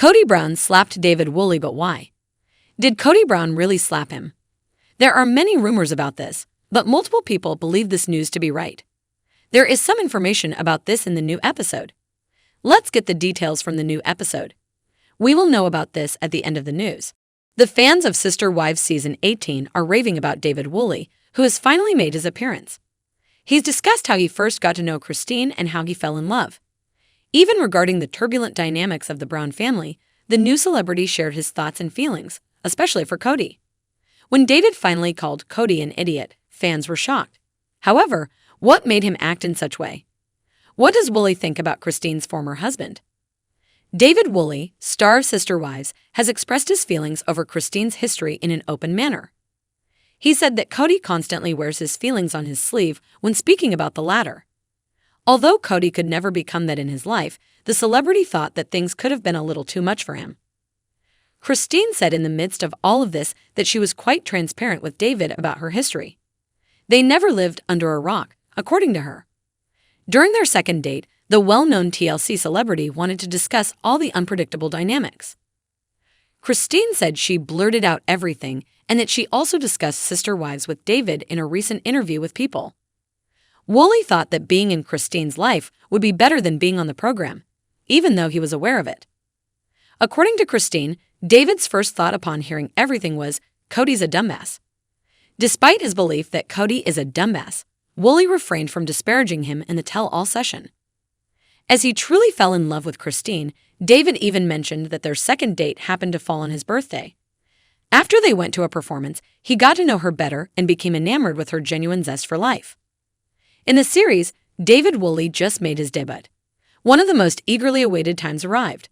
Kody Brown slapped David Woolley, but why? Did Kody Brown really slap him? There are many rumors about this, but multiple people believe this news to be right. There is some information about this in the new episode. Let's get the details from the new episode. We will know about this at the end of the news. The fans of SisterWives Season 18 are raving about David Woolley, who has finally made his appearance. He's discussed how he first got to know Christine and how he fell in love. Even regarding the turbulent dynamics of the Brown family, the new celebrity shared his thoughts and feelings, especially for Kody. When David finally called Kody an idiot, fans were shocked. However, what made him act in such way? What does Woolley think about Christine's former husband? David Woolley, star of SisterWives, has expressed his feelings over Christine's history in an open manner. He said that Kody constantly wears his feelings on his sleeve when speaking about the latter. Although Kody could never become that in his life, the celebrity thought that things could have been a little too much for him. Christine said in the midst of all of this that she was quite transparent with David about her history. They never lived under a rock, according to her. During their second date, the well-known TLC celebrity wanted to discuss all the unpredictable dynamics. Christine said she blurted out everything and that she also discussed SisterWives with David in a recent interview with People. Woolley thought that being in Christine's life would be better than being on the program, even though he was aware of it. According to Christine, David's first thought upon hearing everything was, "Kody's a dumbass." Despite his belief that Kody is a dumbass, Woolley refrained from disparaging him in the tell-all session. As he truly fell in love with Christine, David even mentioned that their second date happened to fall on his birthday. After they went to a performance, he got to know her better and became enamored with her genuine zest for life. In the series, David Woolley just made his debut. One of the most eagerly awaited times arrived.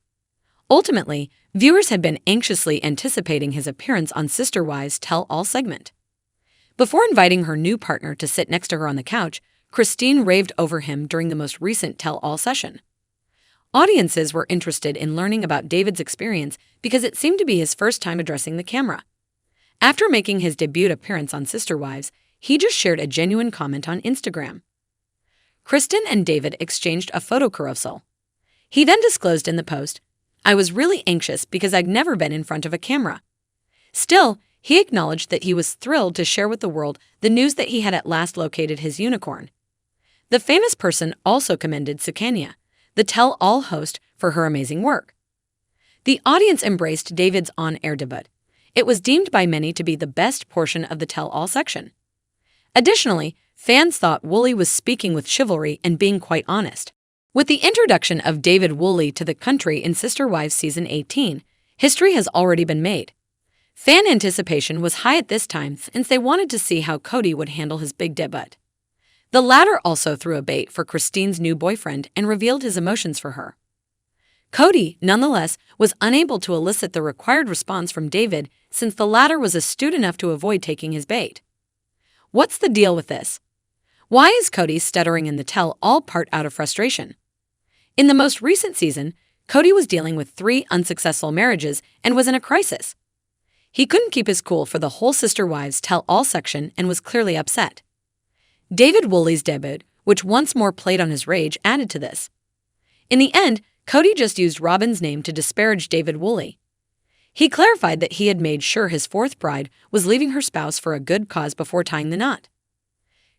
Ultimately, viewers had been anxiously anticipating his appearance on SisterWives' Tell-All segment. Before inviting her new partner to sit next to her on the couch, Christine raved over him during the most recent Tell-All session. Audiences were interested in learning about David's experience because it seemed to be his first time addressing the camera. After making his debut appearance on SisterWives, he just shared a genuine comment on Instagram. Kristen and David exchanged a photo carousel. He then disclosed in the post, "I was really anxious because I'd never been in front of a camera." Still, he acknowledged that he was thrilled to share with the world the news that he had at last located his unicorn. The famous person also commended Sukanya, the tell-all host, for her amazing work. The audience embraced David's on-air debut. It was deemed by many to be the best portion of the tell-all section. Additionally, fans thought Woolley was speaking with chivalry and being quite honest. With the introduction of David Woolley to the country in SisterWives Season 18, history has already been made. Fan anticipation was high at this time since they wanted to see how Kody would handle his big debut. The latter also threw a bait for Christine's new boyfriend and revealed his emotions for her. Kody, nonetheless, was unable to elicit the required response from David since the latter was astute enough to avoid taking his bait. What's the deal with this? Why is Kody stuttering in the tell-all part out of frustration? In the most recent season, Kody was dealing with 3 unsuccessful marriages and was in a crisis. He couldn't keep his cool for the whole SisterWives tell-all section and was clearly upset. David Woolley's debut, which once more played on his rage, added to this. In the end, Kody just used Robin's name to disparage David Woolley. He clarified that he had made sure his 4th bride was leaving her spouse for a good cause before tying the knot.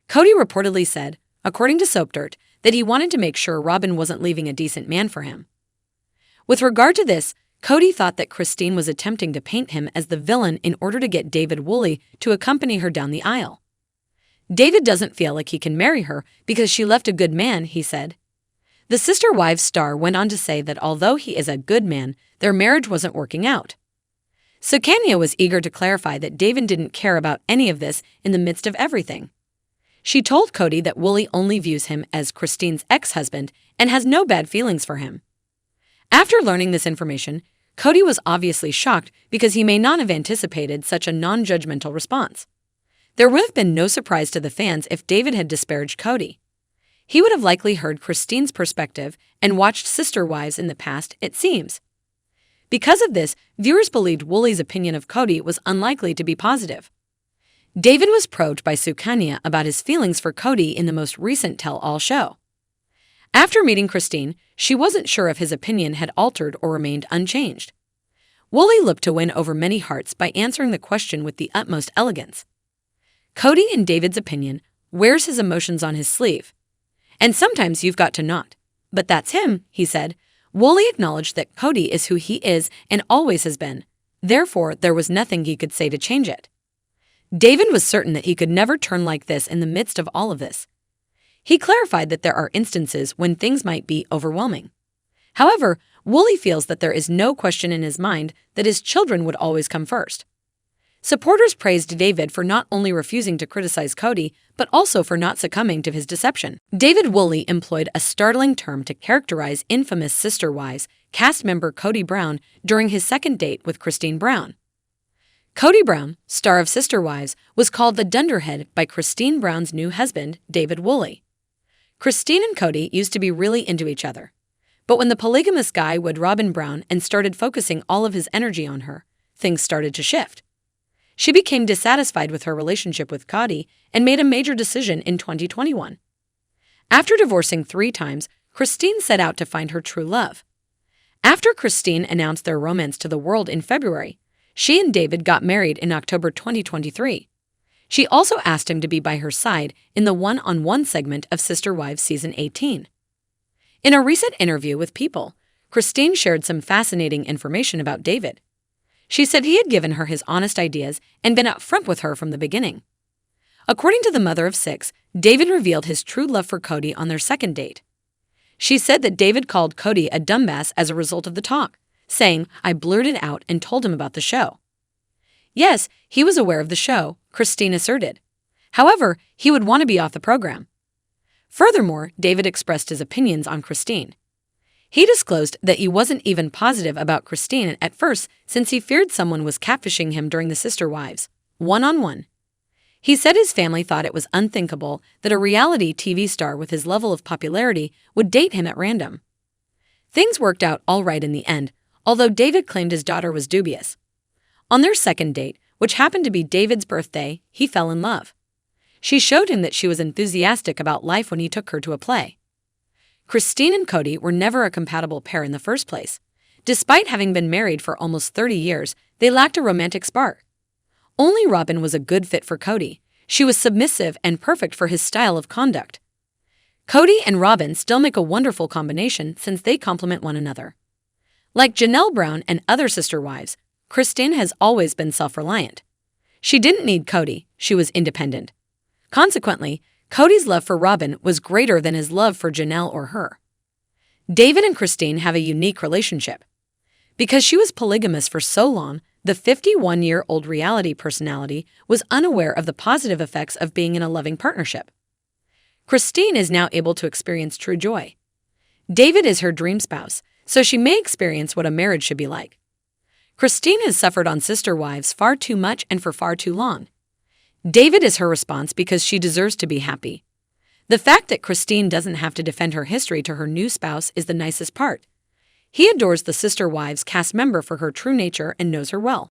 Kody reportedly said, according to Soap Dirt, that he wanted to make sure Robin wasn't leaving a decent man for him. With regard to this, Kody thought that Christine was attempting to paint him as the villain in order to get David Woolley to accompany her down the aisle. David doesn't feel like he can marry her because she left a good man, he said. The SisterWives star went on to say that although he is a good man, their marriage wasn't working out. Sukanya was eager to clarify that David didn't care about any of this in the midst of everything. She told Kody that Woolley only views him as Christine's ex-husband and has no bad feelings for him. After learning this information, Kody was obviously shocked because he may not have anticipated such a non-judgmental response. There would have been no surprise to the fans if David had disparaged Kody. He would have likely heard Christine's perspective and watched SisterWives in the past, it seems. Because of this, viewers believed Woolley's opinion of Kody was unlikely to be positive. David was probed by Sukanya about his feelings for Kody in the most recent tell-all show. After meeting Christine, she wasn't sure if his opinion had altered or remained unchanged. Woolley looked to win over many hearts by answering the question with the utmost elegance. Kody, in David's opinion, wears his emotions on his sleeve. And sometimes you've got to not. But that's him, he said. Woolley acknowledged that Kody is who he is and always has been. Therefore, there was nothing he could say to change it. David was certain that he could never turn like this in the midst of all of this. He clarified that there are instances when things might be overwhelming. However, Woolley feels that there is no question in his mind that his children would always come first. Supporters praised David for not only refusing to criticize Kody, but also for not succumbing to his deception. David Woolley employed a startling term to characterize infamous SisterWives cast member Kody Brown during his second date with Christine Brown. Kody Brown, star of SisterWives, was called the dunderhead by Christine Brown's new husband, David Woolley. Christine and Kody used to be really into each other. But when the polygamous guy wed Robin Brown and started focusing all of his energy on her, things started to shift. She became dissatisfied with her relationship with Kody and made a major decision in 2021. After divorcing 3 times, Christine set out to find her true love. After Christine announced their romance to the world in February, she and David got married in October 2023. She also asked him to be by her side in the one-on-one segment of SisterWives Season 18. In a recent interview with People, Christine shared some fascinating information about David. She said he had given her his honest ideas and been upfront with her from the beginning. According to the mother of 6, David revealed his true love for Kody on their second date. She said that David called Kody a dumbass as a result of the talk, saying, "I blurted out and told him about the show." Yes, he was aware of the show, Christine asserted. However, he would want to be off the program. Furthermore, David expressed his opinions on Christine. He disclosed that he wasn't even positive about Christine at first since he feared someone was catfishing him during the SisterWives one-on-one. He said his family thought it was unthinkable that a reality TV star with his level of popularity would date him at random. Things worked out all right in the end, although David claimed his daughter was dubious. On their second date, which happened to be David's birthday, he fell in love. She showed him that she was enthusiastic about life when he took her to a play. Christine and Kody were never a compatible pair in the first place. Despite having been married for almost 30 years, they lacked a romantic spark. Only Robin was a good fit for Kody. She was submissive and perfect for his style of conduct. Kody and Robin still make a wonderful combination since they complement one another. Like Janelle Brown and other SisterWives, Christine has always been self-reliant. She didn't need Kody, she was independent. Consequently, Kody's love for Robin was greater than his love for Janelle or her. David and Christine have a unique relationship. Because she was polygamous for so long, the 51-year-old reality personality was unaware of the positive effects of being in a loving partnership. Christine is now able to experience true joy. David is her dream spouse, so she may experience what a marriage should be like. Christine has suffered on SisterWives far too much and for far too long. David is her response because she deserves to be happy. The fact that Christine doesn't have to defend her history to her new spouse is the nicest part. He adores the SisterWives cast member for her true nature and knows her well.